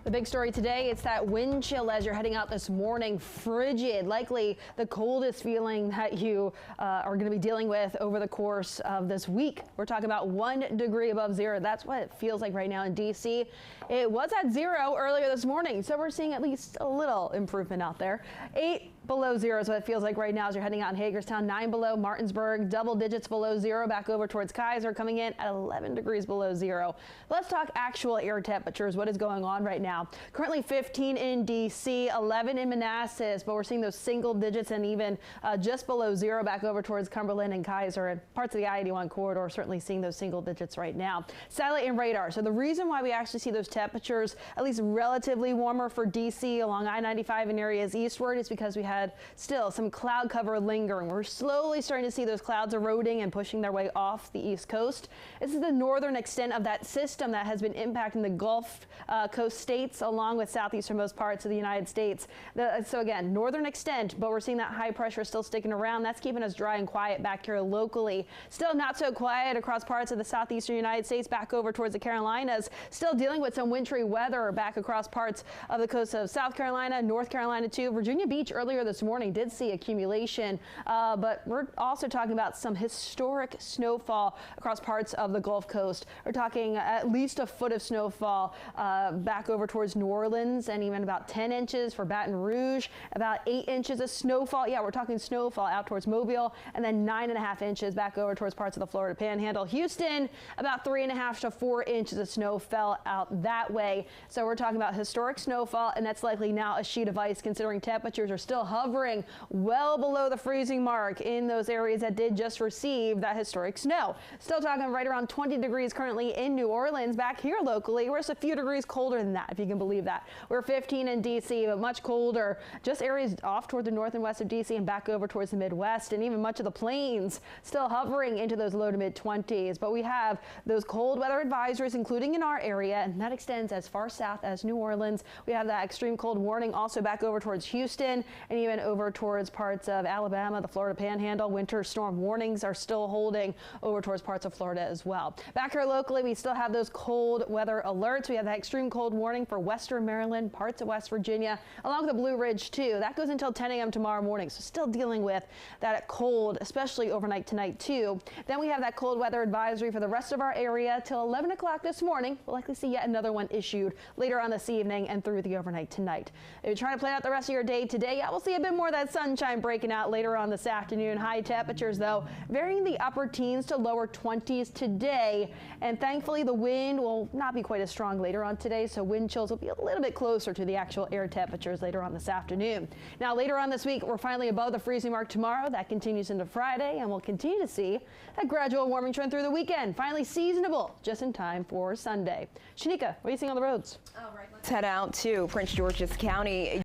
The big story today, it's that wind chill as you're heading out this morning. Frigid, likely the coldest feeling that you are going to be dealing with over the course of this week. We're talking about 1 degree above zero. That's what it feels like right now in D.C. It was at 0 earlier this morning, so we're seeing at least a little improvement out there. 8 below zero is what it feels like right now as you're heading out in Hagerstown. 9 below Martinsburg, double digits below zero back over towards Kaiser, coming in at 11 degrees below zero. Let's talk actual air temperatures. What is going on right now? Currently 15 in D.C., 11 in Manassas, but we're seeing those single digits and even just below zero back over towards Cumberland and Kaiser, and parts of the I-81 corridor certainly seeing those single digits right now. Satellite and radar. So the reason why we actually see those temperatures at least relatively warmer for D.C. along I-95 and areas eastward is because we had still some cloud cover lingering. We're slowly starting to see those clouds eroding and pushing their way off the east coast. This is the northern extent of that system that has been impacting the Gulf Coast states along with southeasternmost parts of the United States. So again, northern extent, but we're seeing that high pressure still sticking around. That's keeping us dry and quiet back here locally. Still not so quiet across parts of the southeastern United States, back over towards the Carolinas. Still dealing with some wintry weather back across parts of the coast of South Carolina, North Carolina too. Virginia Beach earlier this morning did see accumulation, but we're also talking about some historic snowfall across parts of the Gulf Coast. We're talking at least a foot of snowfall back over towards New Orleans, and even about 10 inches for Baton Rouge, about 8 inches of snowfall. Yeah, we're talking snowfall out towards Mobile, and then 9.5 inches back over towards parts of the Florida Panhandle. Houston, about 3.5 to 4 inches of snow fell out that way. So we're talking about historic snowfall, and that's likely now a sheet of ice considering temperatures are still hovering well below the freezing mark in those areas that did just receive that historic snow. Still talking right around 20 degrees currently in New Orleans. Back here locally, we're just a few degrees colder than that, if you can believe that. We're 15 in D.C., but much colder. Just areas off toward the north and west of D.C. and back over towards the Midwest, and even much of the plains still hovering into those low to mid 20s. But we have those cold weather advisories, including in our area, and that extends as far south as New Orleans. We have that extreme cold warning also back over towards Houston and even over towards parts of Alabama, the Florida Panhandle. Winter storm warnings are still holding over towards parts of Florida as well. Back here locally, we still have those cold weather alerts. We have that extreme cold warning for western Maryland, parts of West Virginia, along with the Blue Ridge too. That goes until 10 a.m. tomorrow morning, so still dealing with that cold, especially overnight tonight too. Then we have that cold weather advisory for the rest of our area till 11 o'clock this morning. We'll likely see yet another one issued later on this evening and through the overnight tonight. If you're trying to plan out the rest of your day today, yeah, we'll see a bit more of that sunshine breaking out later on this afternoon. High temperatures though varying the upper teens to lower 20s today, and thankfully the wind will not be quite as strong later on today, so wind chills will be a little bit closer to the actual air temperatures later on this afternoon. Now later on this week, we're finally above the freezing mark tomorrow. That continues into Friday, and we'll continue to see that gradual warming trend through the weekend. Finally seasonable just in time for Sunday. Shanika, what are you seeing on the roads? All right, let's head out to Prince George's County.